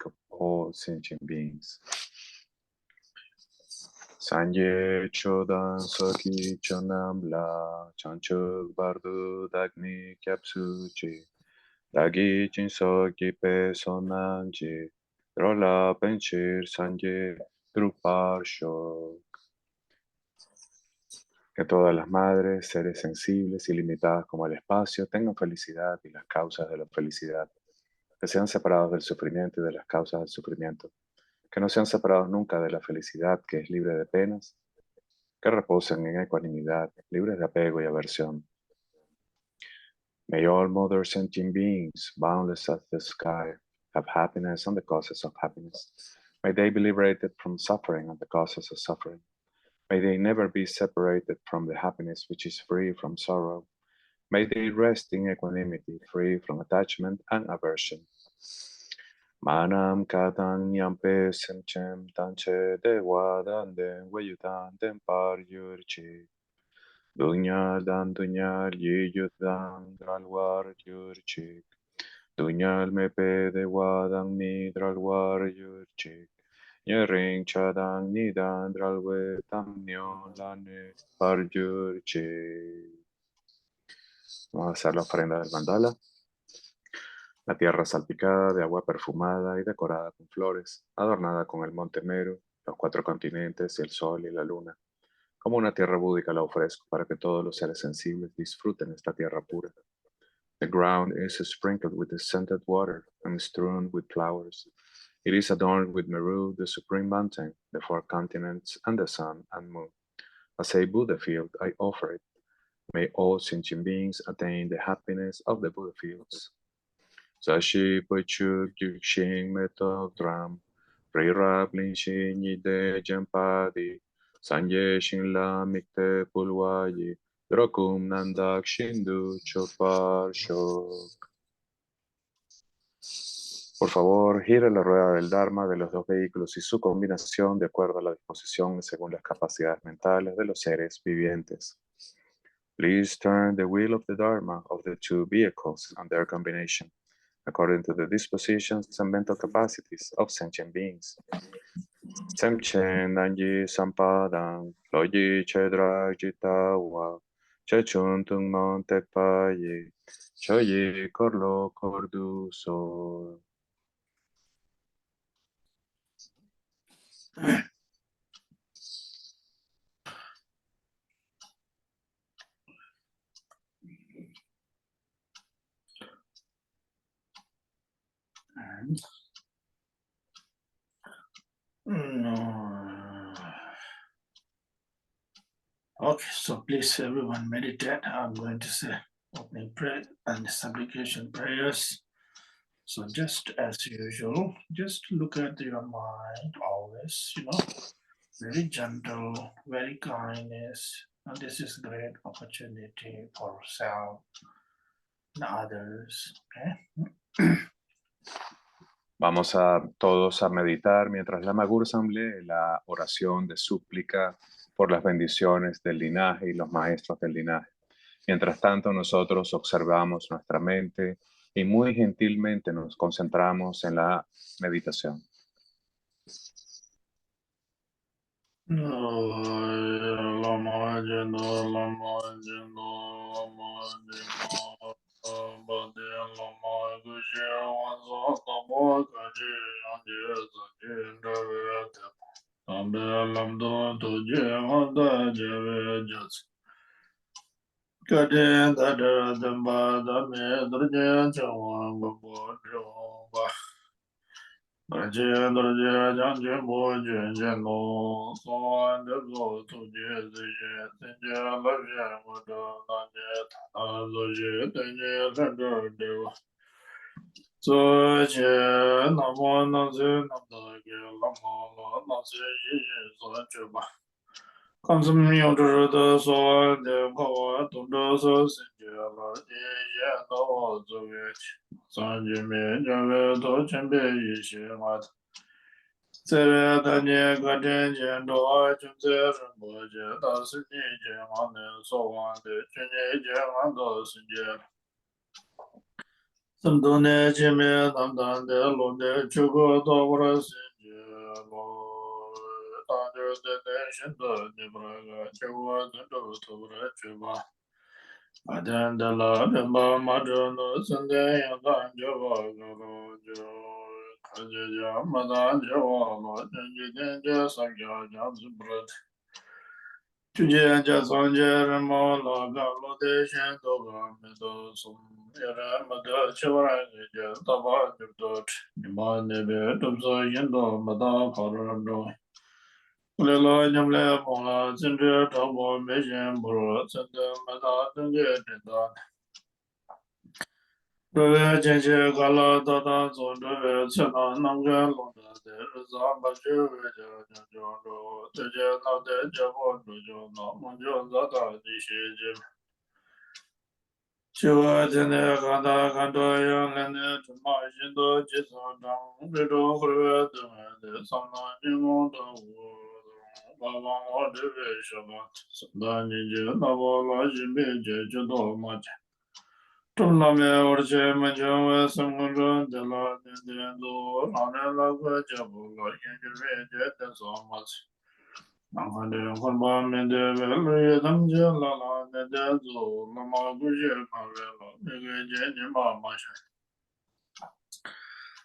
of all sentient beings. Sanje chodan soki chonam la chanchuk bardu dagni kyapsuchi dagi chinsoki pe sonanji drola penchir sanje drupar shok. Que todas las madres, seres sensibles y limitadas como el espacio, tengan felicidad y las causas de la felicidad, que sean separados del sufrimiento y de las causas del sufrimiento, que no sean separados nunca de la felicidad que es libre de penas, que reposen en ecuanimidad, libres de apego y aversión. May all mother sentient beings, boundless as the sky, have happiness and the causes of happiness. May they be liberated from suffering and the causes of suffering. May they never be separated from the happiness which is free from sorrow. May they rest in equanimity, free from attachment and aversion. Manam katang nyampe semchem tanche de wadan den weyudan den par yurchi. Dunyal dan dunyal yiyudan dralwar yurchik. Dunyal mepe de wadan ni dralwar yurchik. Nyering chadang nidan dralwe tamnyo lane par yurchik. Vamos a hacer la ofrenda del mandala. La tierra salpicada de agua perfumada y decorada con flores, adornada con el monte Meru, los 4 continentes y el sol y la luna. Como una tierra búdica la ofrezco para que todos los seres sensibles disfruten esta tierra pura. The ground is sprinkled with the scented water and strewn with flowers. It is adorned with Meru, the supreme mountain, the 4 continents, and the sun and moon. As a Buddha field, I offer it. May all sentient beings attain the happiness of the Buddha fields. Sashi Pachuk Yukshin Metok Dram, Rirab Linshin Yide Jampadi, Sanje Shinla Mikte Pulwayi, Drokum Nandak Shindu Chopar Shok. Por favor, gira la rueda del Dharma de los 2 vehículos y su combinación de acuerdo a la disposición y según las capacidades mentales de los seres vivientes. Please turn the wheel of the Dharma of the 2 vehicles and their combination according to the dispositions and mental capacities of sentient beings. Semchen Nanji Sampadang, Loji Chedra Jitawa, Chechun Tungmon Tekpayi, Choyi Korlo Kordu So. Okay, so please everyone meditate. I'm going to say opening prayer and supplication prayers. So just as usual, just look at your mind always, very gentle, very kindness. And this is great opportunity for self and others. Okay. Vamos a todos a meditar mientras la Magursam lee la oración de súplica por las bendiciones del linaje y los maestros del linaje. Mientras tanto, nosotros observamos nuestra mente y muy gentilmente nos concentramos en la meditación. Sandone Jimmy Nandande Lode Chugo Dobra Sinja Lo Tanger the Nation the Nibraga Chua the Dobra Chuba Adandala Damba Madrona Sunday and Danjava Guru Kajaja Madan Java Janja Sakya Jams Brad Tuje Jasonja Mola Galo de Shantoga Medo Sum Yara Mada Chivara Tava Dot Nimane Tumso Yendo Mada Colorado Lelo Yamle Mola Zinder Tabo Mission Buru Senda Mada Dunga Dinda Dove Jenje Gala Dada Zonda Chena Nanga Londa de Zamba Juve Jondo Teja Nade Jabo Dojo No Monjo Zata Dishi Shiva Jene Kanda Kanda Yang Lene Tuma Shindo Jisa Dang Rido Kruya Dunga Samna Nimo Dawu Baba Odive Shabat Sandani Je Nabo La Jimbe Je Judo Maja Tulame Orche Majawa Sangunjo Jala Nendo Rane Lagwa Jabu La Yenjire Je Tenso Mach Nangande Kurba Mende Velu Damje Lala Nede Zo Lama Guje Pavela Nege Je Nima Masha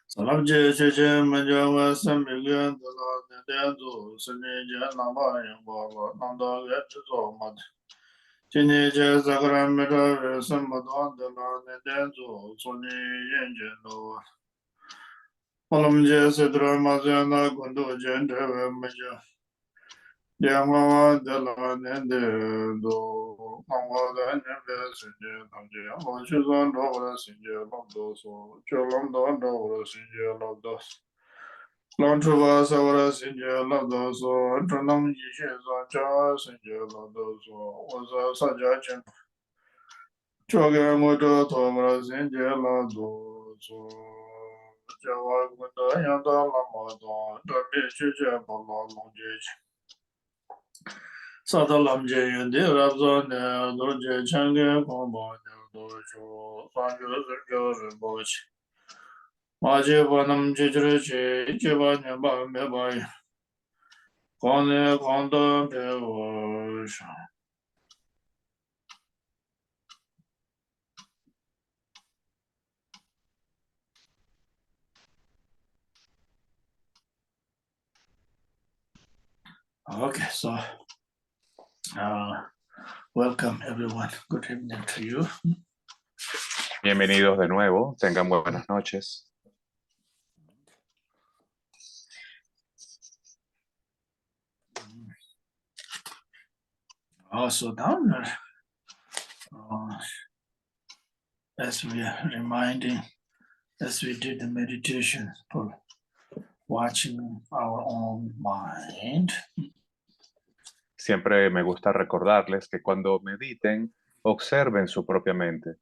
Salabje Cheche Majawa Sambigan Dala Nede Zo Sene Je Nama Yambala Nanda Getzo Mach Jini Je Zakara Meda Sambadwan Dala Nede Zo Soni Yenje No Olam Je Sidra Mazana Gundu Jendeve Maja Yamawa de la Nende do Mangwa de Nende Sinje Namje Monsuzan Dora Sinje Lomdo So Cholam Don Dora Sinje Lomdos Lonchuva Savara Sinje Lomdo So Tronam Yishe Zancha Sinje Lomdo So Oza Saja Chen Choge Moto Tomra Sinje Lomdo So Jawa Gunda Yanda Lama Don Dami Chuche Bala Longje Sadalamje Yende Rabzone Doje Change Kombo Dojo Sanjo Zerjo Rimboch Maje Vanam Jijreche Jiba Nyamba Mebai Kone Kondo Pevosh. Okay, so welcome everyone. Good evening to you. Bienvenidos de nuevo, tengan buenas noches. Also down there, as we are reminding, as we did the meditation for watching our own mind. Siempre me gusta recordarles que cuando mediten, observen su propia mente.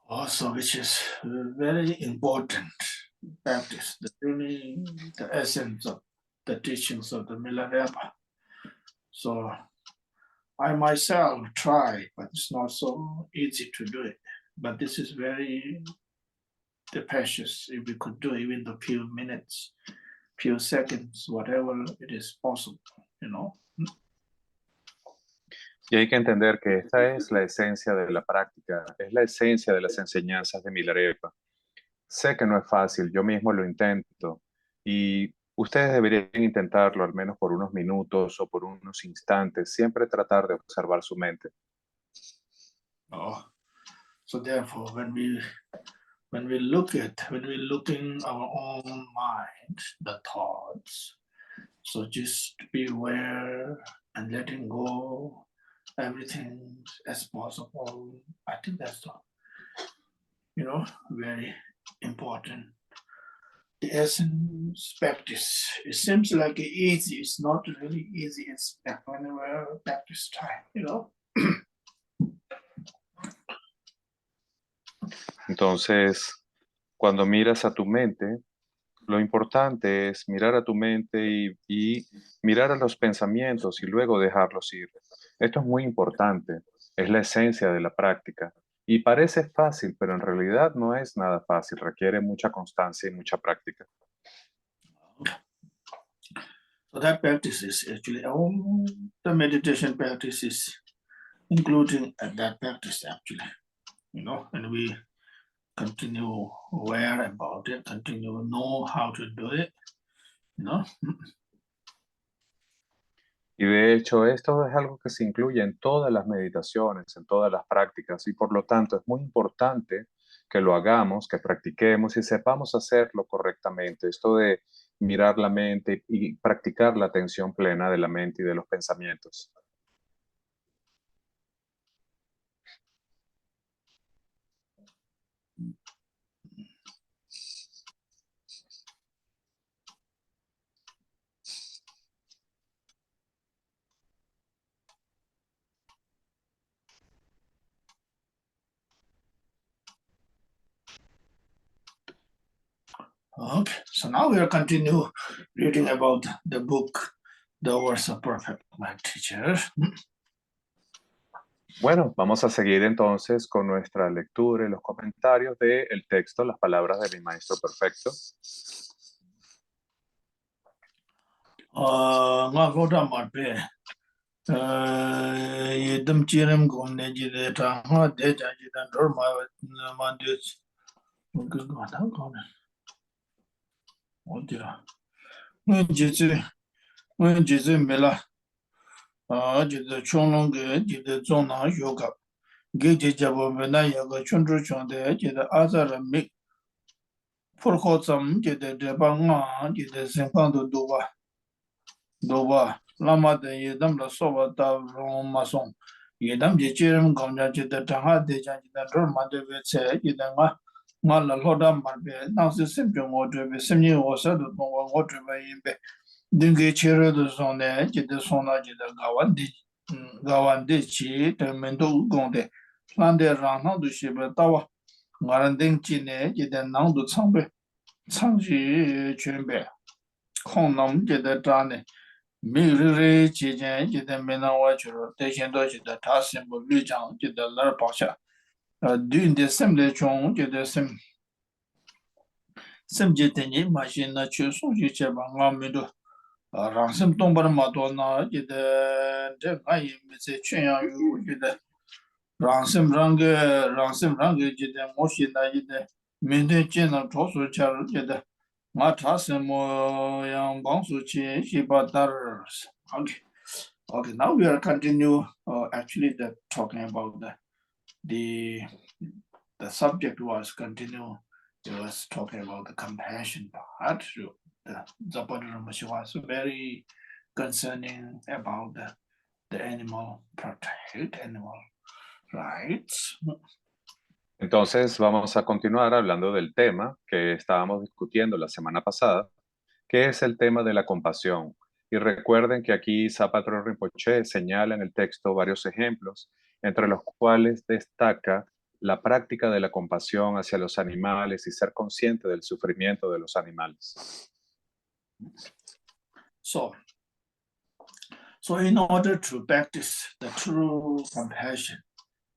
Also, which is very important practice, the essence of the teachings of the Milarepa. So I myself try, but it's not so easy to do it. But this is very precious if we could do even the few minutes, few seconds, whatever it is possible, you know. Y hay que entender que esta es la esencia de la práctica, es la esencia de las enseñanzas de Milarepa. Sé que no es fácil, yo mismo lo intento y ustedes deberían intentarlo al menos por unos minutos o por unos instantes, siempre tratar de observar su mente. Oh, so therefore, when we look in our own mind, the thoughts, so just be aware and letting go everything as possible. I think that's very important. The essence practice. It seems like easy. It's not really easy. It's whenever practice time, Entonces, cuando miras a tu mente, lo importante es mirar a tu mente y mirar a los pensamientos y luego dejarlos ir. Esto es muy importante, es la esencia de la práctica Y parece fácil, pero en realidad no es nada fácil, requiere mucha constancia y mucha práctica. So that practice is actually all the meditation practices, including that practice actually, and we continue aware about it, continue know how to do it, you know. Y de hecho, esto es algo que se incluye en todas las meditaciones, en todas las prácticas, y por lo tanto es muy importante que lo hagamos, que practiquemos y sepamos hacerlo correctamente. Esto de mirar la mente y practicar la atención plena de la mente y de los pensamientos. Okay, so now we'll continue reading about the book, The Words of Perfect My Teacher. Bueno, vamos a seguir entonces con nuestra lectura y los comentarios del texto, las palabras de mi maestro perfecto. Nga koda marpe, yedam chiram gomne jide ta nga deja jidan dor ma dech. Mungkin gwa ta gomne. Odira. Ngun jizi mela, jide chonglong ge jide zona yoga. Geje jabo mena yaga chundru chonde jide azara mik. Purko tsam jide deba nga jide senpando doba lama de yedam la soba da rong ma song yedam je chiram gomja jide tanga de jan jide dor ma de ve che jide nga la loda ma be na se simjo ngo de be simni wo sa do ngo de be yimbe dinge chere de zone jide sona jide gawan de chi de mendo gong de plan de ran na du shi be da wa ngaran ding chi ne jide nang du chang be chang ji chen be kong nam jide da ne 미르레 지제 지데 메나와주로 대신도 지데 다심부 위장 지데 러바샤 듄데 셈레 총 지데 셈제테니 마신나 추송지 제방감미도 랑심 동바르 마도나 지데 데가이 미세 춘야유 지데 랑심 랑게 지데 모신나 지데 민데 찐나 조수 차르 지데 Okay, now we are continue actually the talking about the subject was continue. It was talking about the compassion part. The Zapaduramashi was very concerning about the animal protect animal rights. Entonces vamos a continuar hablando del tema que estábamos discutiendo la semana pasada, que es el tema de la compasión. Y recuerden que aquí Zapatero Rinpoche señala en el texto varios ejemplos, entre los cuales destaca la práctica de la compasión hacia los animales y ser consciente del sufrimiento de los animales. So in order to practice the true compassion,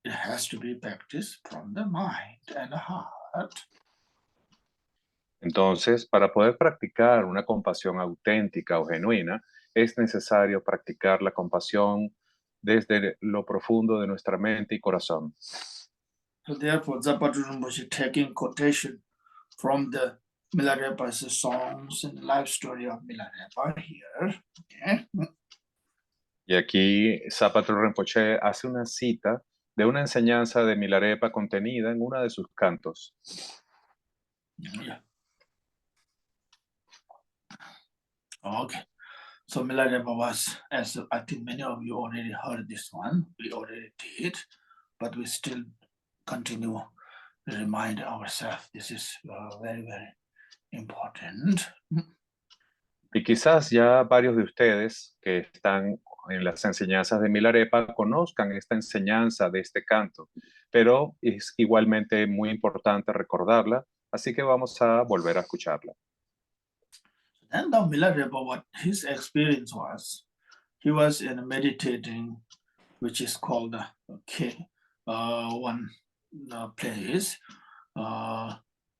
it has to be practiced from the mind and the heart. Entonces, para poder practicar una compasión auténtica o genuina, es necesario practicar la compasión desde lo profundo de nuestra mente y corazón. So therefore, Zapatu Rinpoche taking quotation from the Milarepa's songs and the life story of Milarepa here. Okay. Y aquí Zapatero Rinpoche hace una cita de una enseñanza de Milarepa contenida en uno de sus cantos. Yeah. Okay. So Milarepa was, as I think many of you already heard this one, we already did, but we still continue to remind ourselves this is very, very important. Y quizás ya varios de ustedes que están en las enseñanzas de Milarepa conozcan esta enseñanza de este canto, pero es igualmente muy importante recordarla, así que vamos a volver a escucharla. And now Milarepa, what his experience was, he was in meditating, which is called one place.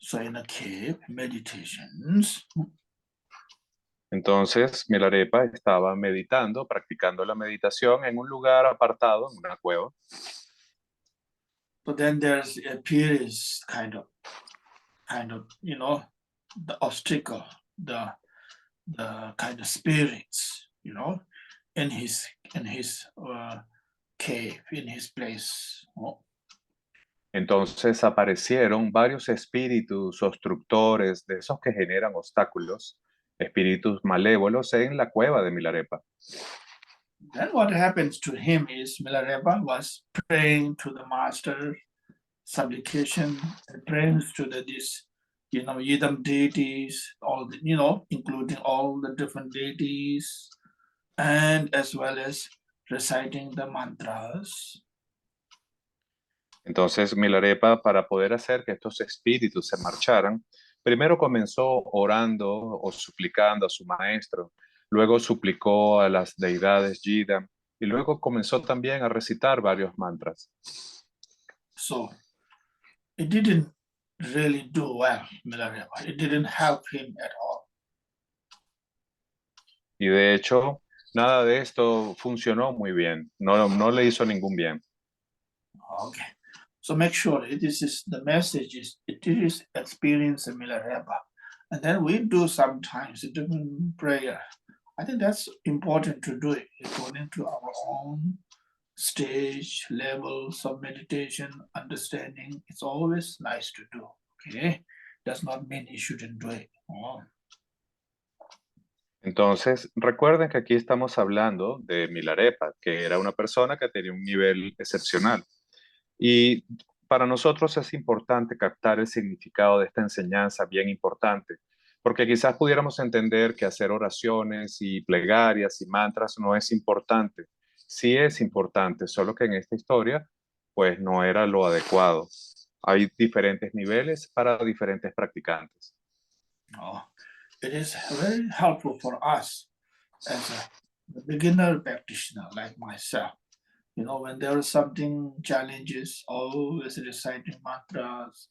So in a cave, meditations. Entonces Milarepa estaba meditando, practicando la meditación en un lugar apartado, en una cueva. But then there's appears kind of, the obstacle, the kind of spirits, in his cave, in his place. Entonces aparecieron varios espíritus obstructores, de esos que generan obstáculos, espíritus malévolos en la cueva de Milarepa. Then what happens to him is Milarepa was praying to the master, supplication, praying to this, Yidam deities, all the, including all the different deities, and as well as reciting the mantras. Entonces Milarepa, para poder hacer que estos espíritus se marcharan, primero comenzó orando o suplicando a su maestro, luego suplicó a las deidades Yidam y luego comenzó también a recitar varios mantras. So it didn't really do well, Milarepa. It didn't help him at all. Y de hecho, nada de esto funcionó muy bien, no le hizo ningún bien. Okay. So make sure this is the message is it is experience Milarepa. And then we do sometimes a different prayer. I think that's important to do it according to our own stage, levels of meditation, understanding. It's always nice to do. Okay. Does not mean you shouldn't do it. Entonces, recuerden que aquí estamos hablando de Milarepa, que era una persona que tenía un nivel excepcional. Y para nosotros es importante captar el significado de esta enseñanza bien importante, porque quizás pudiéramos entender que hacer oraciones y plegarias y mantras no es importante. Sí es importante, solo que en esta historia, pues no era lo adecuado. Hay diferentes niveles para diferentes practicantes. It is very helpful for us as a beginner practitioner like myself. When there is something challenges, always reciting mantras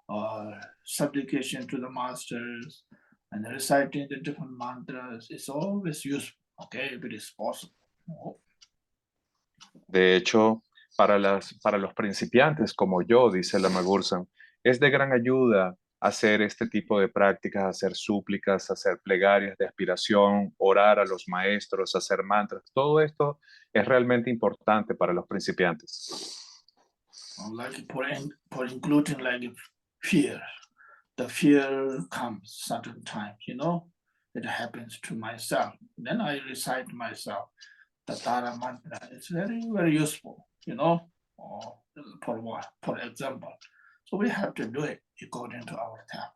or supplication to the masters and reciting the different mantras is always useful, okay, if it is possible. De hecho, para los principiantes como yo, dice Lama Gursan, es de gran ayuda hacer este tipo de prácticas, hacer súplicas, hacer plegarias de aspiración, orar a los maestros, hacer mantras. Todo esto es realmente importante para los principiantes. Like for including like fear. The fear comes certain times, it happens to myself. Then I recite myself the Tara mantra. It's very, very useful, for what? For example. So we have to do it according to our time,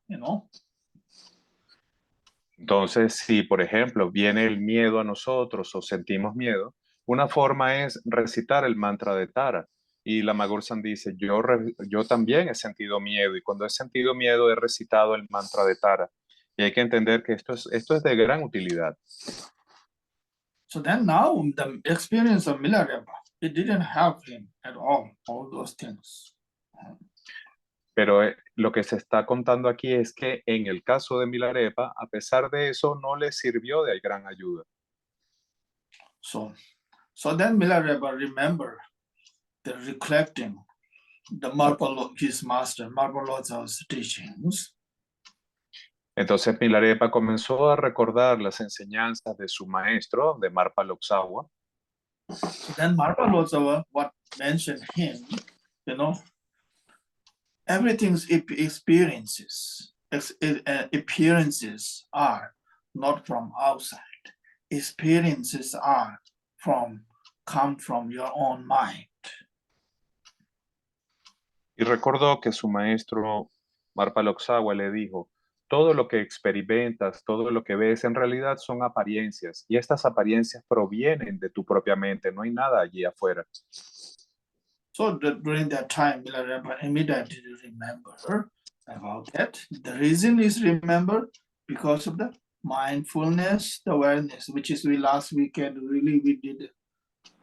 Entonces, si por ejemplo viene el miedo a nosotros o sentimos miedo, una forma es recitar el mantra de Tara. Y Lama Gursan dice, yo también he sentido miedo y cuando he sentido miedo he recitado el mantra de Tara. Y hay que entender que esto es de gran utilidad. So then now the experience of Milarepa, it didn't help him at all those things. Pero lo que se está contando aquí es que en el caso de Milarepa, a pesar de eso, no le sirvió de gran ayuda. So then Milarepa remember the recollecting the his master, Marpalosa's teachings. Entonces Milarepa comenzó a recordar las enseñanzas de su maestro, de Marpa Loksawa. So then Marpalosa, what mentioned him, everything's appearances are not from outside. Experiences come from your own mind. Y recordó que su maestro Marpa Loksawa le dijo, todo lo que experimentas, todo lo que ves, en realidad son apariencias, y estas apariencias provienen de tu propia mente, no hay nada allí afuera. So during that time, Milarepa immediately remember about that. The reason is remember because of the mindfulness, the awareness, which is last weekend really we did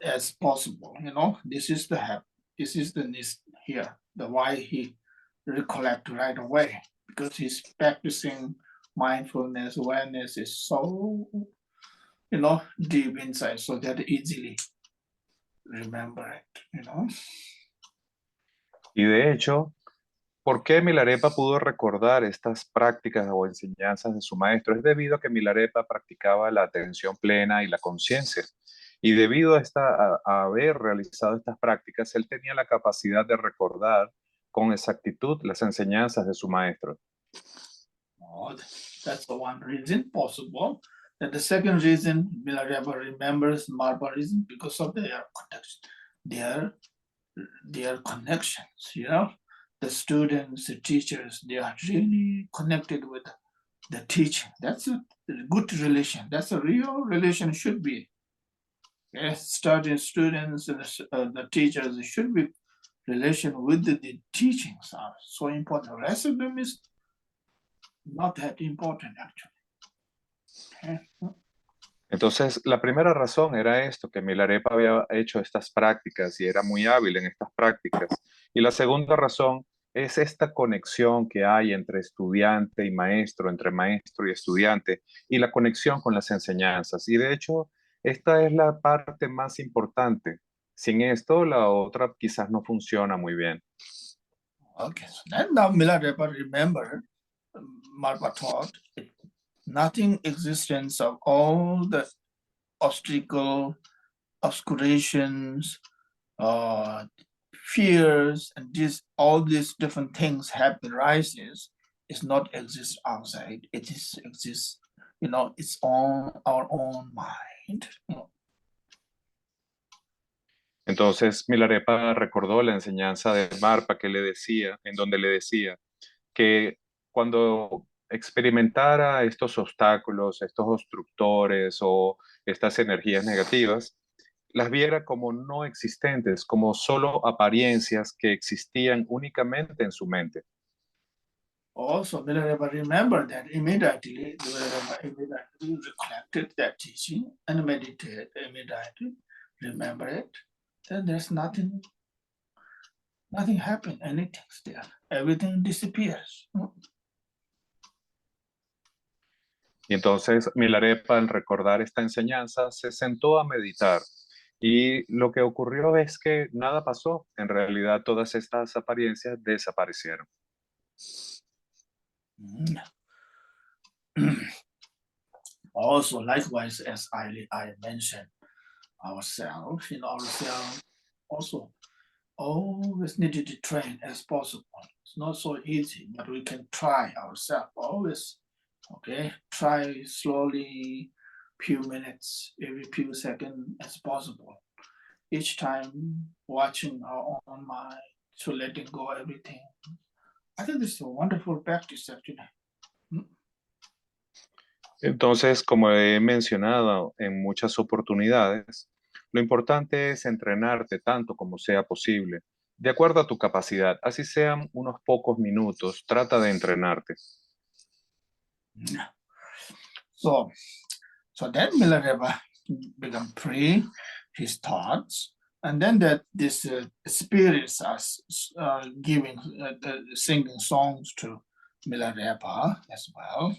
as possible. This is the habit. This is the need here. the why he recollect right away, because he's practicing mindfulness awareness is so deep inside, so that easily remember it. Y de hecho, ¿por qué Milarepa pudo recordar estas prácticas o enseñanzas de su maestro? Es debido a que Milarepa practicaba la atención plena y la conciencia. Y debido a haber realizado estas prácticas, él tenía la capacidad de recordar con exactitud las enseñanzas de su maestro. Oh, that's the one reason possible. And the second reason Milarepa remembers Marpa reason because of their connection, their connections. The students, the teachers, they are really connected with the teaching. That's a good relation. That's a real relation should be. Yes, students and the teachers should be relation with the teachings are so important. The rest of them is not that important actually. Okay. Entonces, la primera razón era esto, que Milarepa había hecho estas prácticas y era muy hábil en estas prácticas. Y la segunda razón es esta conexión que hay entre estudiante y maestro, entre maestro y estudiante, y la conexión con las enseñanzas. Y de hecho, esta es la parte más importante. Sin esto, la otra quizás no funciona muy bien. Okay, so then now Milarepa remembered, Marpa taught, nothing existence of all the obstacle, obscurations, fears, and all these different things happen, rises, is not exist outside. It is exists, it's on our own mind. Entonces, Milarepa recordó la enseñanza de Marpa que le decía, en donde le decía que cuando experimentara estos obstáculos, estos obstructores o estas energías negativas, las viera como no existentes, como solo apariencias que existían únicamente en su mente. Also, Milarepa remembered that immediately recollected that teaching and meditated immediately, remember it, then there's nothing happened, anything's there. Everything disappears. Y entonces Milarepa, al recordar esta enseñanza, se sentó a meditar. Y lo que ocurrió es que nada pasó. En realidad, todas estas apariencias desaparecieron. Also, likewise, as I mentioned, ourselves, also always needed to train as possible. It's not so easy, but we can try ourselves always. Okay, try slowly, few minutes, every few seconds as possible. Each time watching our own mind, so letting go everything. I think this is a wonderful practice actually. Entonces, como he mencionado en muchas oportunidades, lo importante es entrenarte tanto como sea posible, de acuerdo a tu capacidad, así sean unos pocos minutos, trata de entrenarte. So then Milarepa become free, his thoughts, and then this spirits are singing songs to Milarepa as well.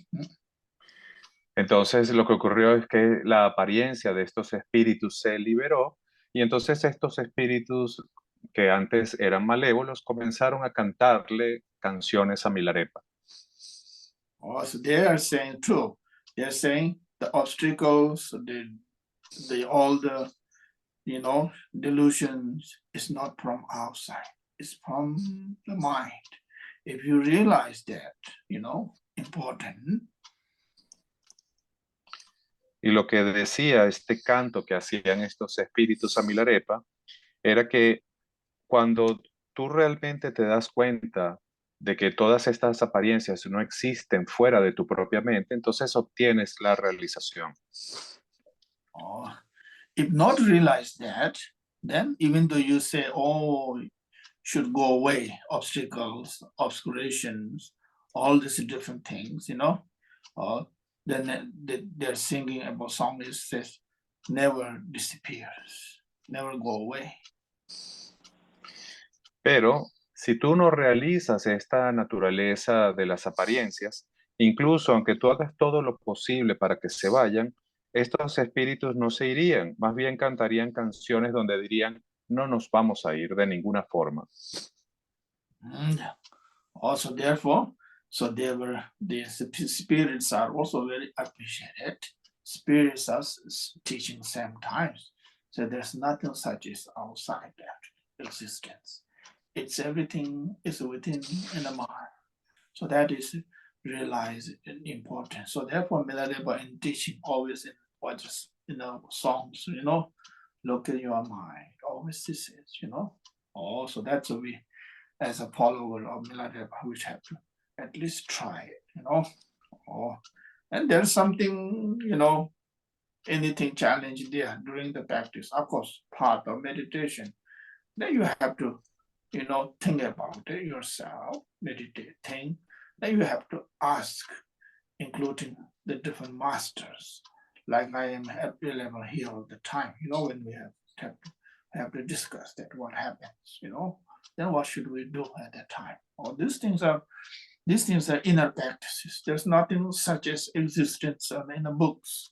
Entonces, lo que ocurrió es que la apariencia de estos espíritus se liberó y entonces estos espíritus que antes eran malévolos comenzaron a cantarle canciones a Milarepa. Oh, so they are saying too. They're saying the obstacles, all the delusions is not from outside. It's from the mind. If you realize that, important. Y lo que decía este canto que hacían estos espíritus a Milarepa era que cuando tú realmente te das cuenta de que todas estas apariencias no existen fuera de tu propia mente, entonces obtienes la realización. Oh, if not realize that, then even though you say, oh, should go away, obstacles, obscurations, all these different things, then they're singing about song that says, never disappears, never go away. Pero Si tú no realizas esta naturaleza de las apariencias, incluso aunque tú hagas todo lo posible para que se vayan, estos espíritus no se irían, más bien cantarían canciones donde dirían, no nos vamos a ir de ninguna forma. Also, therefore, so the spirits are also very appreciated. Spirits are teaching same times. So there's nothing such as outside that existence. It's everything is within in the mind. So that is realized important. So therefore, Milarepa in teaching always in what is songs, look in your mind. Always this is, Also that's what we as a follower of Milarepa, we have to at least try it, and there's something, anything challenge there during the practice. Of course, part of meditation. Then you have to, think about it yourself, meditate, think. Then you have to ask, including the different masters. Like I am at the level here all the time, when we have to discuss that what happens, then what should we do at that time? Or these things are inner practices. There's nothing such as existence in the books.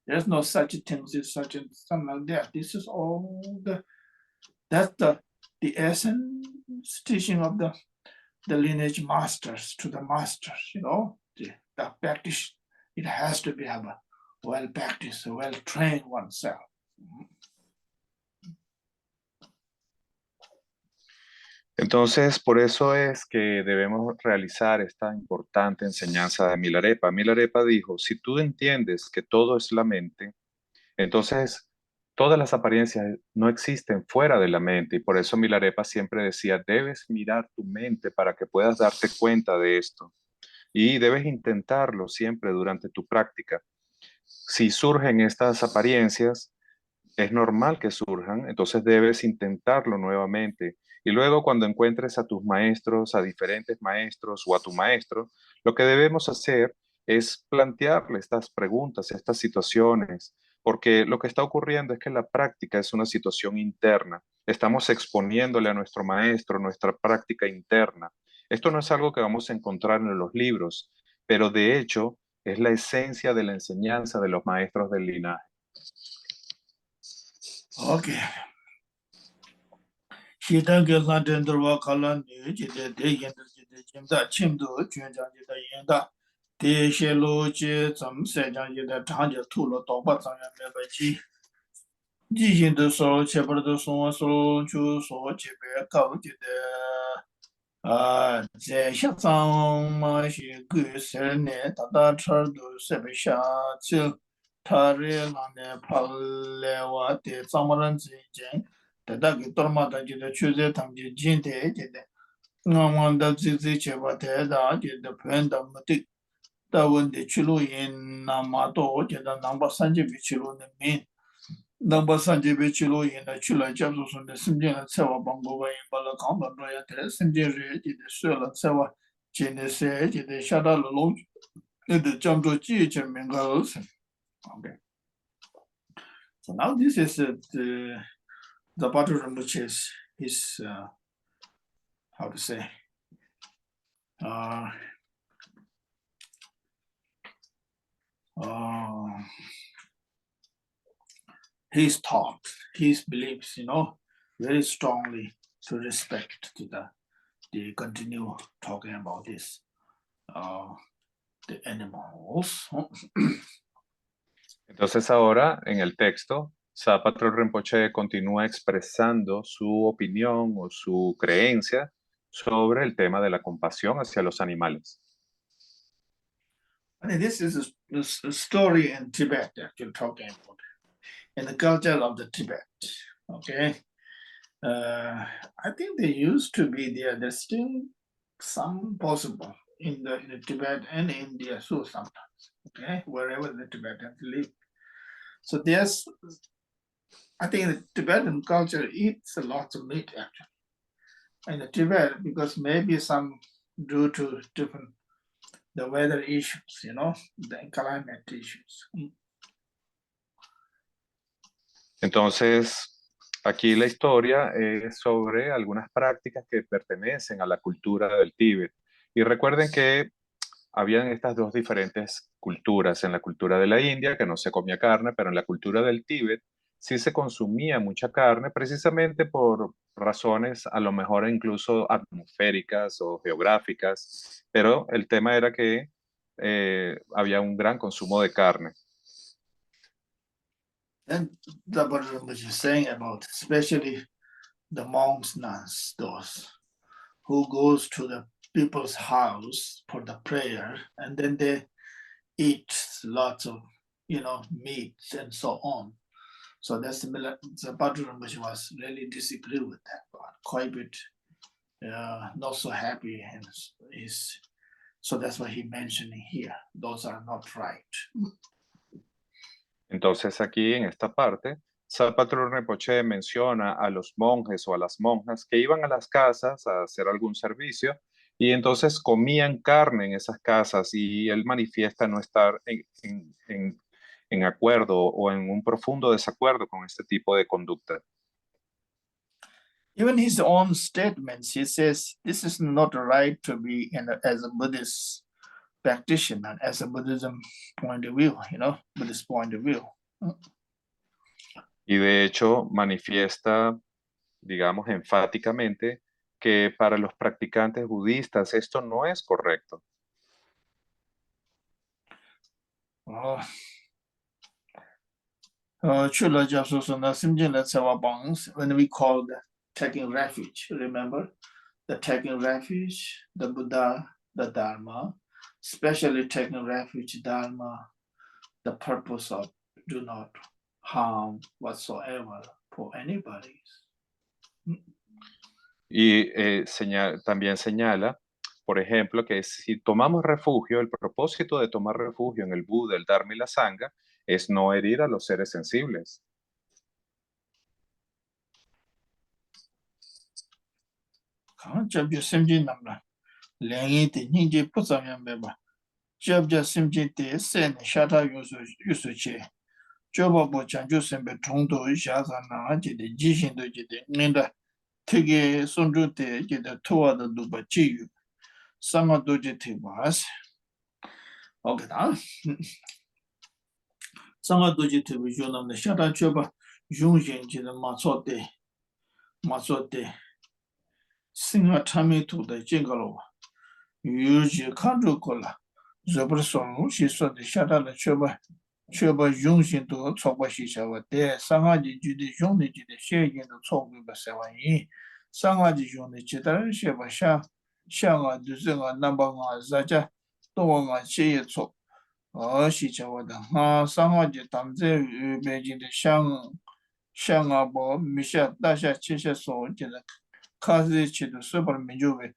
There's no such things as such and something like that. This is all that's the essence teaching of the lineage masters to the masters, the practice. It has to be have a well practiced, well trained oneself. Entonces, por eso es que debemos realizar esta importante enseñanza de Milarepa. Milarepa dijo, si tú entiendes que todo es la mente, entonces todas las apariencias no existen fuera de la mente y por eso Milarepa siempre decía, debes mirar tu mente para que puedas darte cuenta de esto y debes intentarlo siempre durante tu práctica. Si surgen estas apariencias, es normal que surjan, entonces debes intentarlo nuevamente. Y luego cuando encuentres a tus maestros, a diferentes maestros o a tu maestro, lo que debemos hacer es plantearle estas preguntas, estas situaciones, porque lo que está ocurriendo es que la práctica es una situación interna. Estamos exponiéndole a nuestro maestro nuestra práctica interna. Esto no es algo que vamos a encontrar en los libros, pero de hecho es la esencia de la enseñanza de los maestros del linaje. Okay. Shita Gela Dendra Kala New Jide De Yenda Jide Jimda Chimdo Junja Jida Yenda De Shelo Ji Zam Sejang Jida Tanja Tulo Toba Zangya Mebaji Ji Yenda So Chebar De Song So Chu So Chebe Kau Jide Zhe Xia Zang Ma Xi Gu Ser Ne Tata Char Du Sebe Xia Chil Tari Lane Pal Lewa De Zamaran Zin Tadaki Tormata Jida Chuze Tamji Jinte Jide Namanda Zizi Cheba Teda Jida Penda Mutik Tawundi Chilu Yin Namato Jida Namba Sanjibi Chilu Min Namba Sanjibi Chilu Yin Chula Jabzu Sunde Simjina Tsewa Bangoba Yin Bala Kamba Roya Tere Simjiri Jida Suela Tsewa Jine Se Jida Shada Lulong Jida Jamdo Ji Minga Okay. So now this is the Batu Rinpoche is how to say his thought, his beliefs, very strongly to respect to the continue talking about this the animals. Entonces ahora en el texto, Sapatro Rinpoche continúa expresando su opinión o su creencia sobre el tema de la compasión hacia los animales. I mean, this is a story in Tibet that you're talking about, in the culture of the Tibet. Okay, I think they used to be there. There's still some possible in the Tibet and India, so sometimes, okay, wherever the Tibetans live. So there's, I think the Tibetan culture eats a lot of meat actually. In the Tibet, because maybe some due to different the weather issues, the climate issues. Entonces, Aquí la historia es sobre algunas prácticas que pertenecen a la cultura del Tíbet. Y recuerden que habían estas dos diferentes culturas. En la cultura de la India, que no se comía carne, pero en la cultura del Tíbet sí se consumía mucha carne, precisamente por razones a lo mejor incluso atmosféricas o geográficas, pero el tema era que había un gran consumo de carne. And the Buddha was saying about, especially the monks, nuns, those who goes to the people's house for the prayer, and then they eat lots of, meat and so on. So that's the Buddha was really disagreed with that part, quite a bit not so happy, and is so that's what he mentioning here. Those are not right. Entonces aquí en esta parte, Salvatore Rinpoche menciona a los monjes o a las monjas que iban a las casas a hacer algún servicio y entonces comían carne en esas casas y él manifiesta no estar en acuerdo o en un profundo desacuerdo con este tipo de conducta. Even his own statements, he says this is not right to be as a Buddhist practitioner, as a Buddhism point of view, Buddhist point of view. Y de hecho manifiesta, digamos, enfáticamente que para los practicantes budistas esto no es correcto. When we call the taking refuge, remember the taking refuge, the Buddha, the Dharma, especially taking refuge, Dharma, the purpose of do not harm whatsoever for anybody. Y también señala, por ejemplo, que si tomamos refugio, el propósito de tomar refugio en el Buda, el Dharma y la Sangha es no herir a los seres sensibles. 되게 손주 때 이제 토와도 누가 지유 상어도 이제 되바스 오케다 상어도 이제 되고 요남의 샤다 줘봐 용신지는 마소대 생아 참이 도다 쟁거로 유지 칸도 걸라 저버선 시서데 샤다를 줘봐 용신도 초바시샤와데 상아지 주디 용니지데 셰긴도 초부바세와이 상아지 용니 지다를 셰바샤 샤가 두생아 남방아 자자 또가 셰예초 시차와다 상아지 담제 베진데 샹아보 미샤 다샤 치셰소 제다 카즈치도 서버 민주베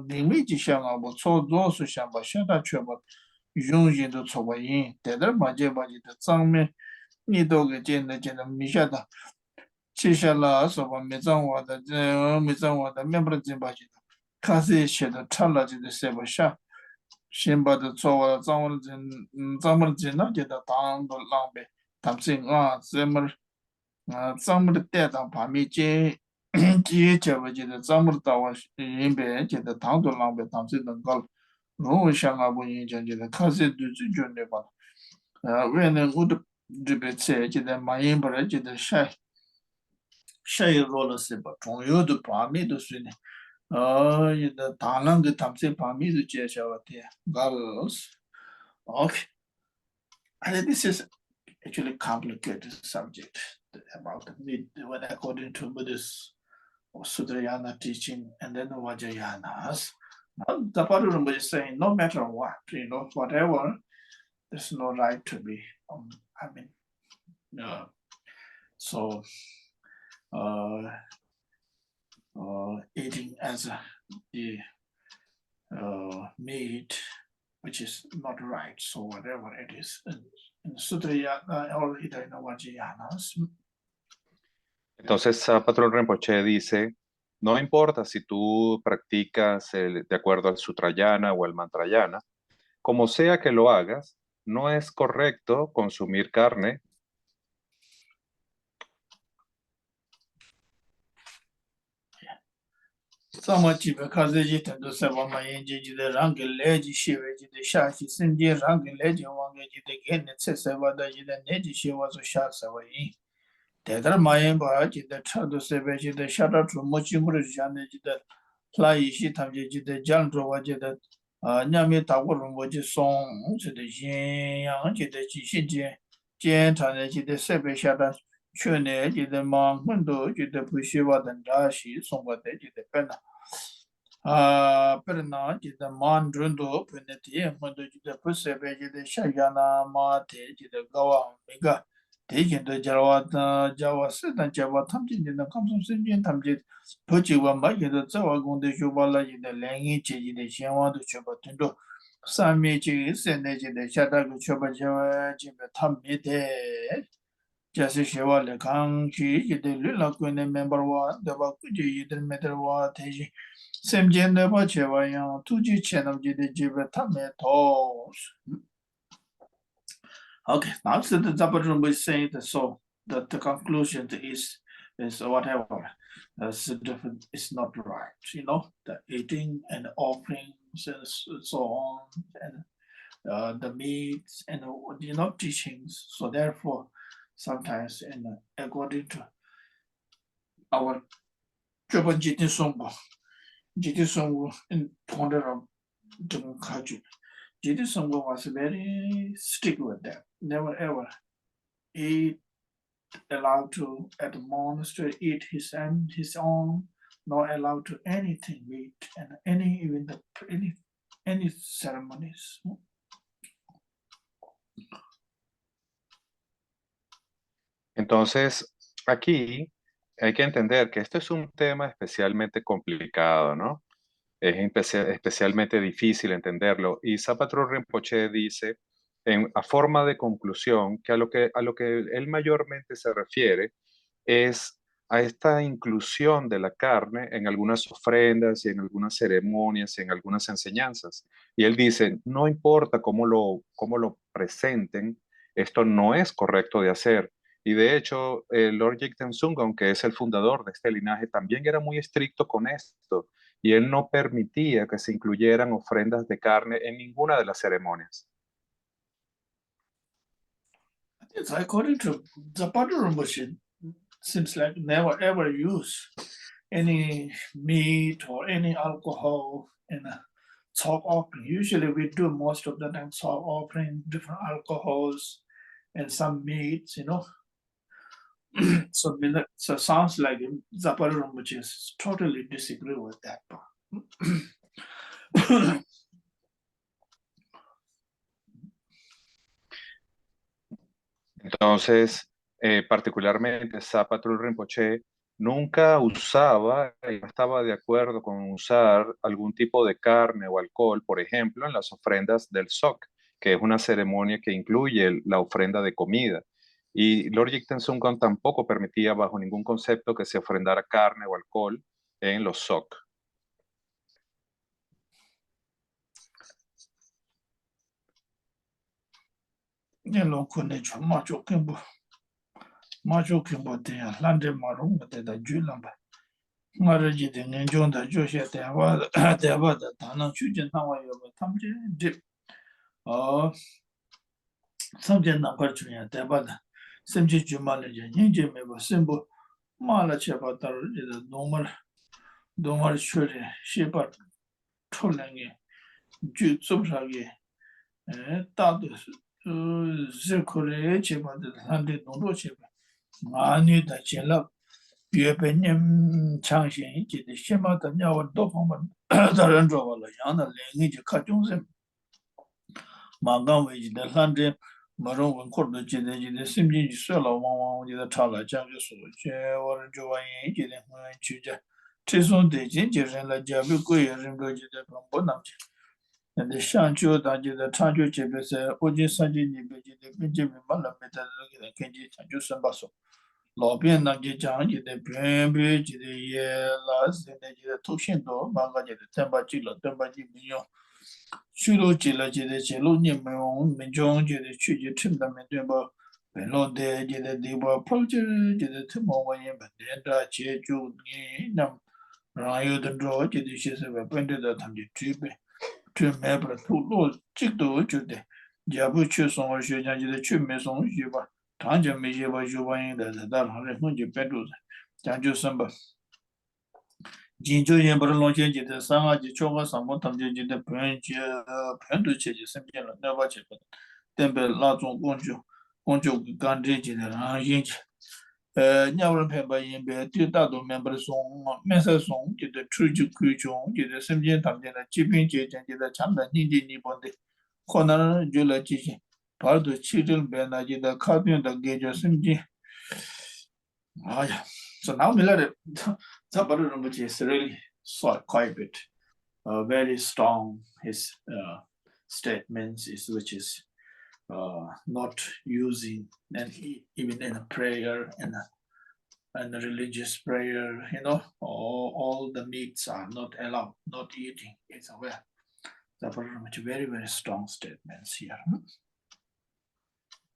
데미지샹아보 초조수 샹바샤다 쳐바 용진도 초바인 대들 마제바지도 장면 니도게 젠데 미샤다 치샤라 서바 메장와다 메장와다 멤버진바지도 카즈치도 탈라지도 세바샤 신바도 초와 장원진 제다 당도 랑베 담싱아 zamur 때다 밤이 제 지혜적어지도 zamur 다와 인베 제다 당도 랑베 담싱는 걸 로샹하고 인전지는 카세도 주존네 봐 왜는 우드 드베체 제다 마인버레 제다 샤이 롤러스 봐 종요도 밤이도 쓰네 이다 다랑그 담세 밤이도 제셔와테 girls okay. And this is actually complicated subject about when according to Buddhist or Sutrayana teaching and then Vajayanas. The Buddha is saying no matter what, whatever, there's no right to be. So eating as the meat, which is not right. So whatever it is. En Sutrayana or Vajayanas. Entonces, Patrón Rinpoche dice, no importa si tú practicas de acuerdo al Sutrayana o al Mantrayana, como sea que lo hagas, no es correcto consumir carne Sama chibe kaze ji tendo seba ma yenje ji de rangi leji shiwe ji de shashi simji rangi leji wange ji de geni tse seba da ji de neji shiwa zo sha sewa yin. Tedar ma yenba ji de chado sebe ji de shada tru mochi nguru jane ji de la yi shi tamje ji de jan zhuwa ji de nyami tagu rumbo ji song ji de yin yang ji de ji shi jen tane ji de sebe shada chue ne ji de ma ngendo ji de pu shiwa dan da shi songwa de ji de pena. Per na ji de man drundo pene ti mondo ji de puse be ji de shayana ma te ji de gawa mega te ji de jawa da jawa se dan jawa tam ji de kamsum sin ji tam ji po ji wa ma ji de zawa gong de shu ba la ji de lengi ji ji de xian wa de chu ba tun do san mi ji se ne ji de sha da gu chu ba jawa ji be tam mi de jasi shewa le kang chi ji de lu la ku ne member wa de ba ku ji yi de meter wa te ji sem je ne ba che wa yang tu ji che nam ji de ji be ta me to. Okay, now so the Zapatron will say that so that the conclusion is whatever. It's not right, the eating and offerings and so on, and the meats and teachings. So therefore, sometimes according to our Japan Jiti Songwu in Ponder of Kaju. Jiti Songwu was very strict with that. Never ever eat allowed to at the monastery eat his own, not allowed to anything meat and any ceremonies. Entonces, aquí hay que entender que esto es un tema especialmente complicado, ¿no? Es especialmente difícil entenderlo. Y Zapatro Rinpoche dice, a forma de conclusión, que a lo que él mayormente se refiere es a esta inclusión de la carne en algunas ofrendas y en algunas ceremonias y en algunas enseñanzas. Y él dice, no importa cómo lo presenten, esto no es correcto de hacer. Y de hecho, Lord Jigten Sungam, que es el fundador de este linaje, también era muy estricto con esto. Y él no permitía que se incluyeran ofrendas de carne en ninguna de las ceremonias. It's according to Zapata Rinpoche, seems like never ever use any meat or any alcohol in a talk offering. Usually we do most of the time talk offering, different alcohols and some meats, So so sounds like Zapata Rinpoche totally disagree with that part. Entonces, particularmente Zapatrul Rinpoche nunca usaba y no estaba de acuerdo con usar algún tipo de carne o alcohol, por ejemplo, en las ofrendas del Sok, que es una ceremonia que incluye la ofrenda de comida. Y Lord Jigten Sungam tampoco permitía bajo ningún concepto que se ofrendara carne o alcohol en los Sok. Macho Kimbo Tia, Lande Marum, the Julamba. Maraji, the Ninjonda, Joshua, the Tana Chujin, Hawa, Tamji, Dip, or something not virtually, the Bada, Simji Jumalaja, Ninja, Meva, Simbo, Mala Chabata, the normal Shuri, Shepherd, Tolangi, Jutsubsagi, Tadus, Zirkule, Cheba, the Lande Nodocheba. Mani da chela yue pe nyam chang xin ji de xema da nya wa do fang ba da ren zhuo ba le yang da le ngi ji ka zhong se ma gang wei ji de lan zhe ma rong wen ko de ji de sim ji ji sui lao wang wang ji de cha la jiang ge su jie wo ren zhuo wa yin ji de huan qu jia ce song de jin ji ren la jia bi gui ye ren ge ji de bang bo nam ji de shang jiu da ji de chang jiu ji be se o ji san ji ni be ji de bin ji min ma la me da ge de ken ji chang jiu san ba so老变那些讲解的偏僻记的也老是那些图形多，马个记的等把记了，等把记没用，许多记了记的记录你们民众记的去记成他们对吧？本来的记的对吧？跑记记的他们我也不连着记住你那 Rayu the draw, Jidishis have appointed that on the tube to member two lords, Chicto Jude, Jabuchu song or Shujan, the two mason Juba, Tanja Mijaba Juba in the Dar, Hunji Pedus, Janju Samba. Jinju Yamber Longe, the Sama, the Choga, Samotam, the Pendu Churches, never check. Temple Lazon Gonjo Gandhi, the Nyawran Pemba Yimbe, Tildado member song, Mesa song, the Truju Kujon, the Simjian Tamjan, Chipping Jage, and the Chamba Nindi Nibondi, Kona Jula Jiji, part of Children Benaji, the Cardian, the Gage of Simji. Oh, yeah. So now we let it. Somebody which is really quite a bit, very strong. His statements is which is not using and even in a prayer and a religious prayer, all the meats are not allowed, not eating. It's aware. Very, very strong statements here.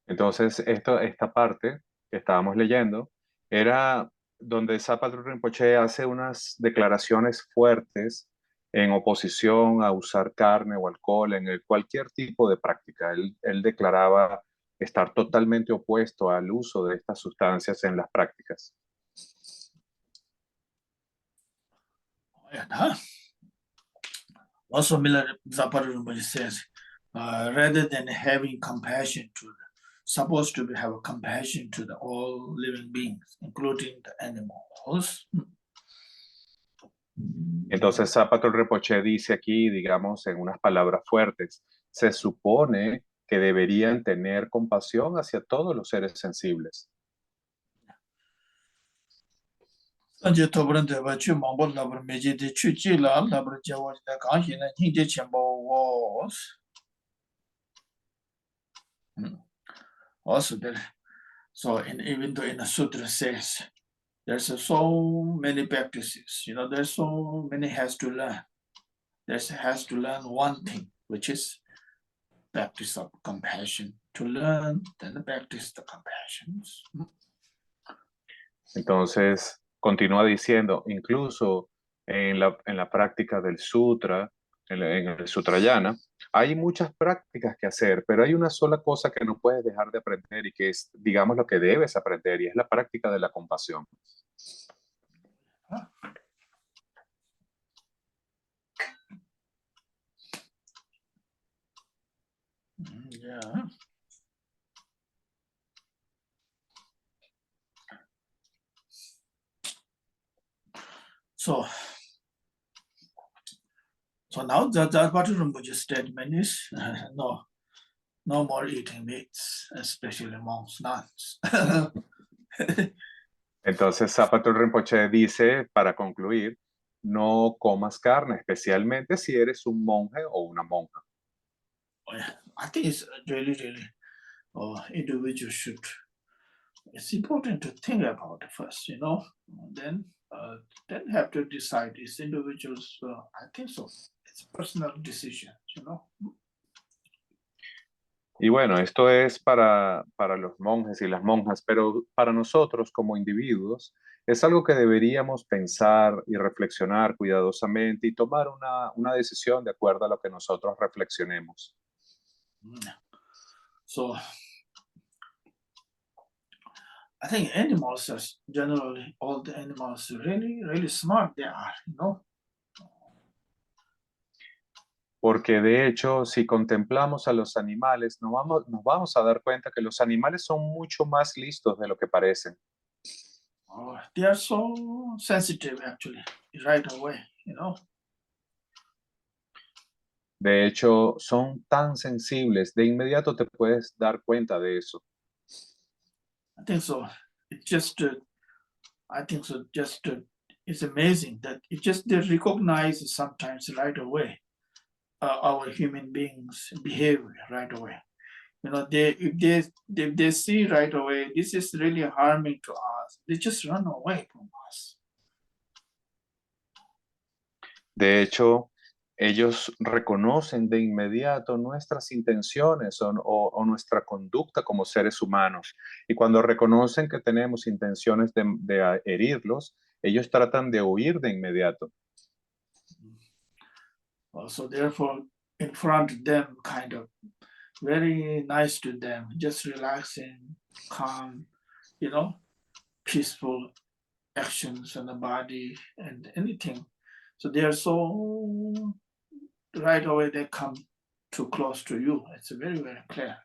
Entonces, esta parte que estábamos leyendo era donde Zapatero Rinpoche hace unas declaraciones fuertes en oposición a usar carne o alcohol en cualquier tipo de práctica. Él declaraba estar totalmente opuesto al uso de estas sustancias en las prácticas. Also, Miller Zapatero Rinpoche says, rather than having compassion to them, supposed to have a compassion to all living beings, including the animals. Entonces Zapatero Rinpoche dice aquí, digamos, en unas palabras fuertes, se supone que deberían tener compasión hacia todos los seres sensibles. Also, so even though in the sutra says there's so many practices, there's so many has to learn. Has to learn one thing, which is practice of compassion. To learn, then practice the compassion. Entonces, continúa diciendo, incluso en la práctica del sutra, en el Sutrayana, hay muchas prácticas que hacer, pero hay una sola cosa que no puedes dejar de aprender y que es, digamos, lo que debes aprender, y es la práctica de la compasión. Yeah. So now that Zapatero Rinpoche's statement is no more eating meats, especially amongst nuns. Entonces Zapatero Rinpoche dice, para concluir, no comas carne, especialmente si eres un monje o una monja. I think it's really, individual should. It's important to think about it first, then have to decide. It's individuals. I think so. It's personal decision, Y bueno, esto es para los monjes y las monjas, pero para nosotros como individuos es algo que deberíamos pensar y reflexionar cuidadosamente y tomar una decisión de acuerdo a lo que nosotros reflexionemos. So I think animals are generally, all the animals are really, really smart they are, Porque de hecho, si contemplamos a los animales, nos vamos a dar cuenta que los animales son mucho más listos de lo que parecen. They are so sensitive actually, right away, De hecho, son tan sensibles, de inmediato te puedes dar cuenta de eso. I think so. It's just, it's amazing that they recognize sometimes right away our human beings' behavior right away. If they see right away, this is really harming to us, they just run away from us. De hecho, ellos reconocen de inmediato nuestras intenciones o nuestra conducta como seres humanos. Y cuando reconocen que tenemos intenciones de herirlos, ellos tratan de huir de inmediato. So therefore, in front of them, kind of very nice to them, just relaxing, calm, peaceful actions on the body and anything. So they are so right away they come too close to you. It's very, very clear.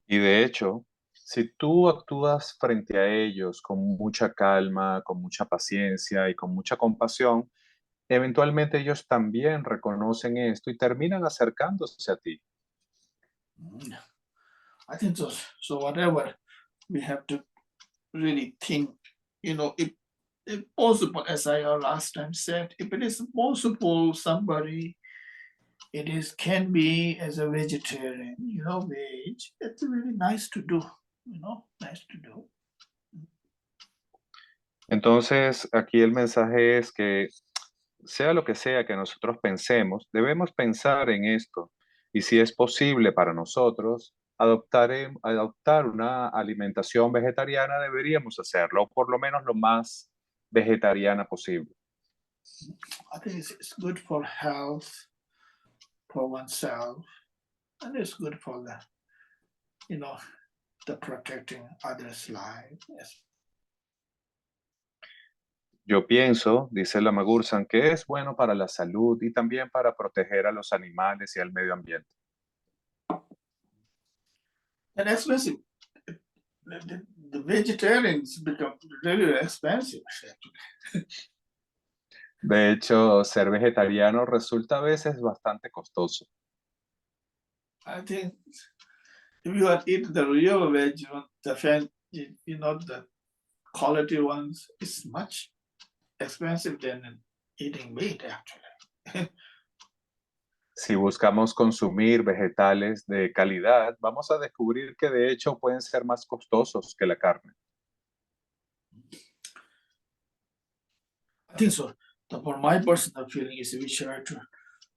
Y de hecho, si tú actúas frente a ellos con mucha calma, con mucha paciencia y con mucha compasión, eventualmente ellos también reconocen esto y terminan acercándose a ti. I think so. So whatever we have to really think, if possible, as I last time said, if it is possible, somebody can be as a vegetarian, veg. It's really nice to do, nice to do. Entonces, aquí el mensaje es que sea lo que sea que nosotros pensemos, debemos pensar en esto. Y si es posible para nosotros adoptar una alimentación vegetariana, deberíamos hacerlo, o por lo menos lo más vegetariana posible. I think it's good for health, for oneself, and it's good for the protecting others' lives. Yes. Yo pienso, dice Lama Gursan, que es bueno para la salud y también para proteger a los animales y al medio ambiente. And expensive. The vegetarians become really expensive. De hecho, ser vegetariano resulta a veces bastante costoso. I think if you are eating the real veg, the quality ones is much expensive than eating meat, actually. Si buscamos consumir vegetales de calidad, vamos a descubrir que de hecho pueden ser más costosos que la carne. I think so. For my personal feeling is we should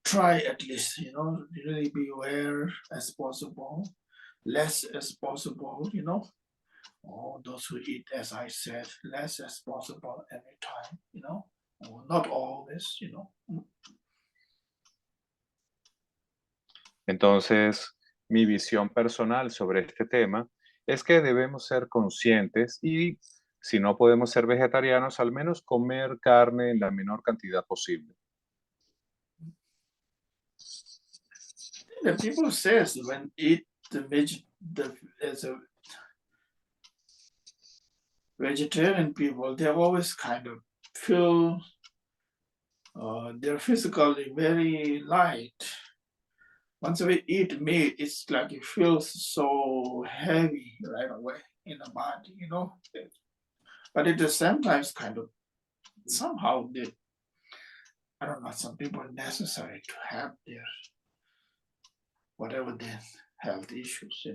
try at least, really be aware as possible, less as possible, those who eat, as I said, less as possible every time, or not always, Entonces, mi visión personal sobre este tema es que debemos ser conscientes y si no podemos ser vegetarianos, al menos comer carne en la menor cantidad posible. The people says when eat as a vegetarian people, they always kind of feel they're physically very light. Once we eat meat, it's like it feels so heavy right away in the body, But it is sometimes kind of somehow I don't know, some people are necessary to have their whatever their health issues,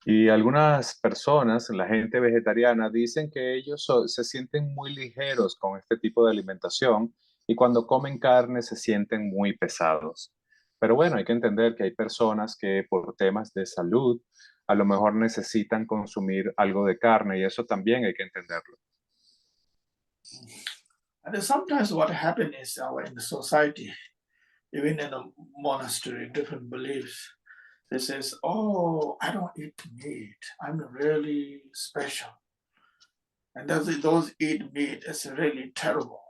Y algunas personas, la gente vegetariana, dicen que ellos se sienten muy ligeros con este tipo de alimentación y cuando comen carne se sienten muy pesados. Pero bueno, hay que entender que hay personas que por temas de salud a lo mejor necesitan consumir algo de carne y eso también hay que entenderlo. And sometimes what happens is in the society, even in a monastery, different beliefs, they says, "Oh, I don't eat meat. I'm really special." And those eat meat is really terrible,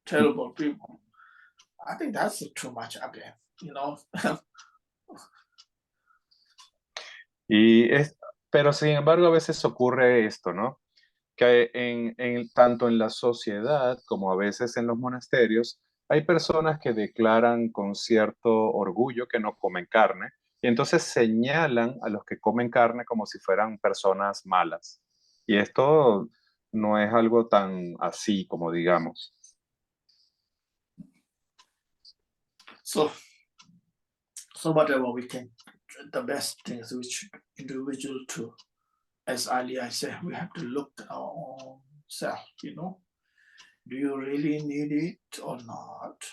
terrible people. I think that's too much again, Y pero sin embargo a veces ocurre esto, ¿no? Que tanto en la sociedad como a veces en los monasterios, hay personas que declaran con cierto orgullo que no comen carne y entonces señalan a los que comen carne como si fueran personas malas. Y esto no es algo tan así como digamos. So whatever we can, the best things which individual to, as earlier I said, we have to look at our own self, Do you really need it or not?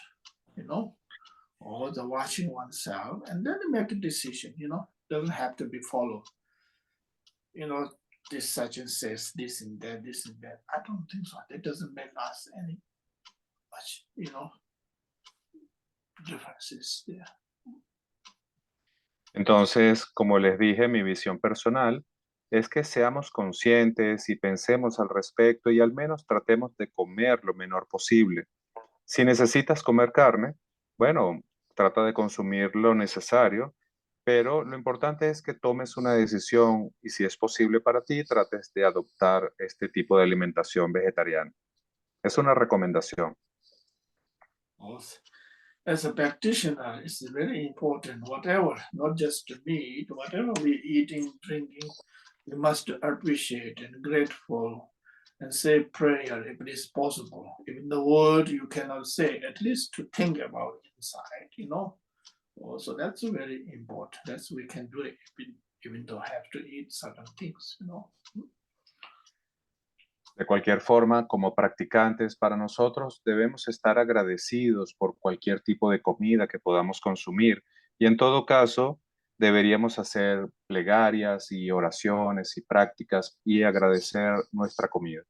Or the watching oneself and then make a decision, doesn't have to be followed this surgeon says this and that, this and that. I don't think so. That doesn't make us any much, differences there. Entonces, como les dije, mi visión personal es que seamos conscientes y pensemos al respecto y al menos tratemos de comer lo menor posible. Si necesitas comer carne, bueno, trata de consumir lo necesario, pero lo importante es que tomes una decisión y si es posible para ti, trates de adoptar este tipo de alimentación vegetariana. Es una recomendación. Also, as a practitioner, it's very important, whatever, not just meat, whatever we eating, drinking, we must appreciate and grateful and say prayer if it is possible. Even the word you cannot say, at least to think about inside. So that's very important. That's we can do it, even though have to eat certain things. De cualquier forma, como practicantes, para nosotros debemos estar agradecidos por cualquier tipo de comida que podamos consumir y en todo caso deberíamos hacer plegarias y oraciones y prácticas y agradecer nuestra comida.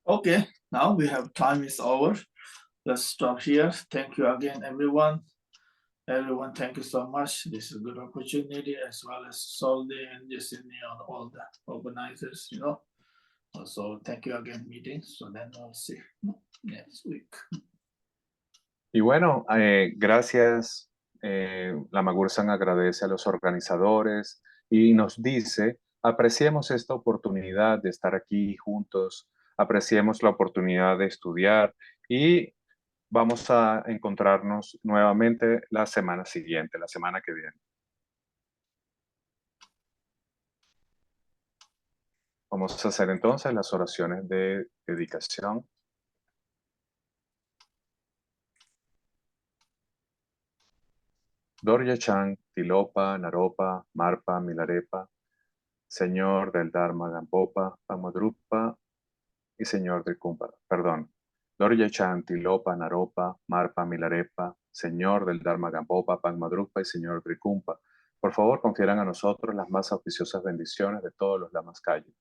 Okay, now we have time is over. Let's stop here. Thank you again, everyone. Everyone, thank you so much. This is a good opportunity as well as Soldi and Yesenia and all the organizers. So thank you again, meeting. So then we'll see next week. Y bueno, gracias. Lama Gursan agradece a los organizadores y nos dice, apreciemos esta oportunidad de estar aquí juntos, apreciemos la oportunidad de estudiar y vamos a encontrarnos nuevamente la semana siguiente, la semana que viene. Vamos a hacer entonces las oraciones de dedicación. Dorje Chang, Tilopa, Naropa, Marpa, Milarepa, Señor del Dharma Gampopa, Pamadrupa y Señor del Kumpa. Perdón. Dorje Chang, Tilopa, Naropa, Marpa, Milarepa, Señor del Dharma Gampopa, Pamadrupa y Señor del Kumpa. Por favor, confieran a nosotros las más auspiciosas bendiciones de todos los lamas Kagyu.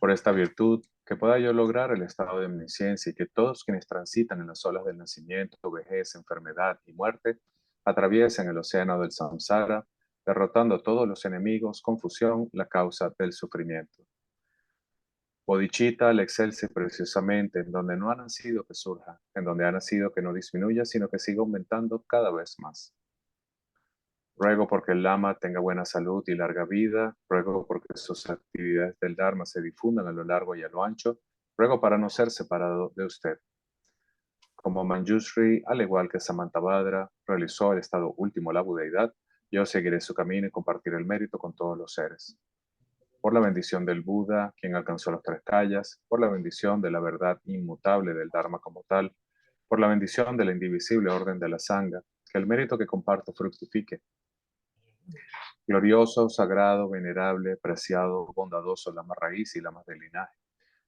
Por esta virtud, que pueda yo lograr el estado de omnisciencia y que todos quienes transitan en las olas del nacimiento, vejez, enfermedad y muerte, atraviesen el océano del samsara, derrotando a todos los enemigos, confusión, la causa del sufrimiento. Bodhicitta al excelse preciosamente en donde no ha nacido que surja, en donde ha nacido que no disminuya, sino que siga aumentando cada vez más. Ruego porque el Lama tenga buena salud y larga vida. Ruego porque sus actividades del Dharma se difundan a lo largo y a lo ancho. Ruego para no ser separado de usted. Como Manjushri, al igual que Samantabhadra, realizó el estado último la budeidad, yo seguiré su camino y compartiré el mérito con todos los seres. Por la bendición del Buda, quien alcanzó las 3 calles, por la bendición de la verdad inmutable del Dharma como tal, por la bendición de la indivisible orden de la Sangha, que el mérito que comparto fructifique. Glorioso, sagrado, venerable, preciado, bondadoso, Lama raíz y Lamas del linaje.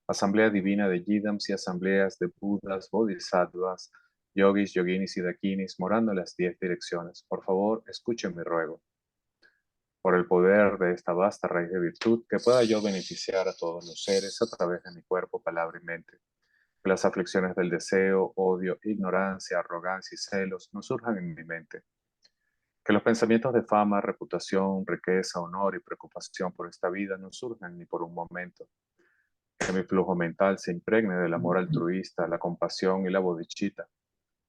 Asamblea divina de Yidams y asambleas de Budas, Bodhisattvas, Yogis, Yoginis y Dakinis, morando en las 10 direcciones. Por favor, escuchen mi ruego. Por el poder de esta vasta raíz de virtud, que pueda yo beneficiar a todos los seres a través de mi cuerpo, palabra y mente. Que las aflicciones del deseo, odio, ignorancia, arrogancia y celos no surjan en mi mente. Que los pensamientos de fama, reputación, riqueza, honor y preocupación por esta vida no surjan ni por un momento. Que mi flujo mental se impregne del amor altruista, la compasión y la bodhicitta.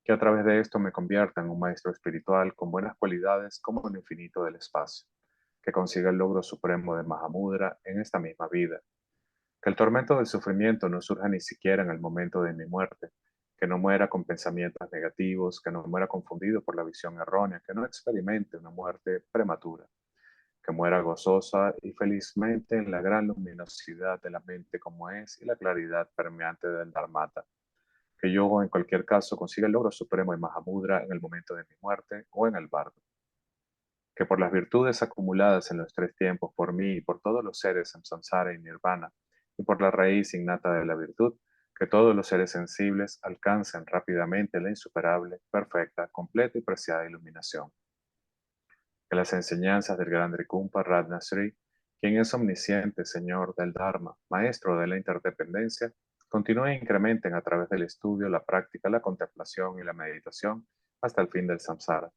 Que a través de esto me convierta en un maestro espiritual con buenas cualidades como el infinito del espacio. Que consiga el logro supremo de Mahamudra en esta misma vida. Que el tormento del sufrimiento no surja ni siquiera en el momento de mi muerte. Que no muera con pensamientos negativos, que no muera confundido por la visión errónea, que no experimente una muerte prematura. Que muera gozosa y felizmente en la gran luminosidad de la mente como es y la claridad permeante del Dharmata. Que yo en cualquier caso consiga el logro supremo de Mahamudra en el momento de mi muerte o en el bardo. Que por las virtudes acumuladas en los 3 tiempos por mí y por todos los seres en samsara y nirvana, y por la raíz innata de la virtud, que todos los seres sensibles alcancen rápidamente la insuperable, perfecta, completa y preciada iluminación. Que las enseñanzas del gran Rikumpa Ratna Sri, quien es omnisciente Señor del Dharma, Maestro de la interdependencia, continúen e incrementen a través del estudio, la práctica, la contemplación y la meditación hasta el fin del samsara.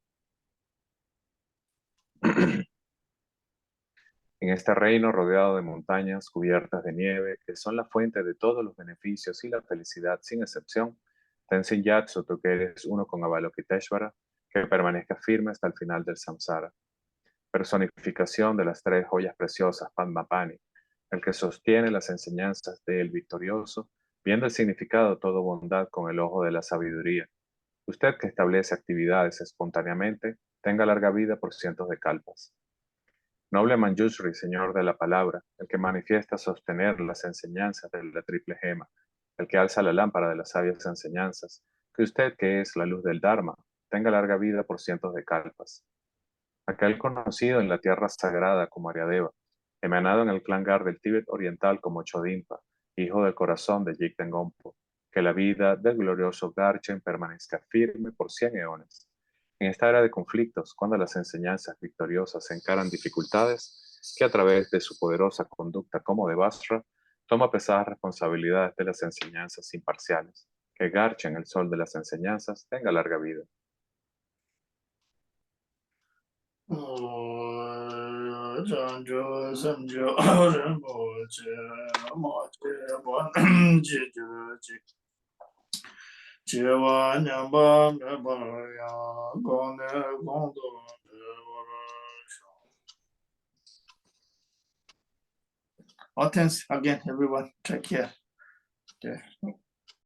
En este reino rodeado de montañas cubiertas de nieve, que son la fuente de todos los beneficios y la felicidad sin excepción, Tenzin Gyatso, tú que eres uno con Avalokiteshvara, que permanezca firme hasta el final del samsara. Personificación de las tres joyas preciosas, Padmapani, el que sostiene las enseñanzas del victorioso, viendo el significado de toda bondad con el ojo de la sabiduría. Usted que establece actividades espontáneamente, tenga larga vida por cientos de kalpas. Noble Manjushri, Señor de la Palabra, el que manifiesta sostener las enseñanzas de la triple gema, el que alza la lámpara de las sabias enseñanzas, que usted que es la luz del Dharma, tenga larga vida por cientos de kalpas. Aquel conocido en la tierra sagrada como Ariadeva, emanado en el clan Gar del Tíbet oriental como Chodimpa, hijo del corazón de Jigten Gompo, que la vida del glorioso Garchen permanezca firme por 100 eones. En esta era de conflictos, cuando las enseñanzas victoriosas encaran dificultades, que a través de su poderosa conducta como de Basra, toma pesadas responsabilidades de las enseñanzas imparciales. Que Garchen, el sol de las enseñanzas, tenga larga vida. Oh, thanks again, everyone. Take care. Okay.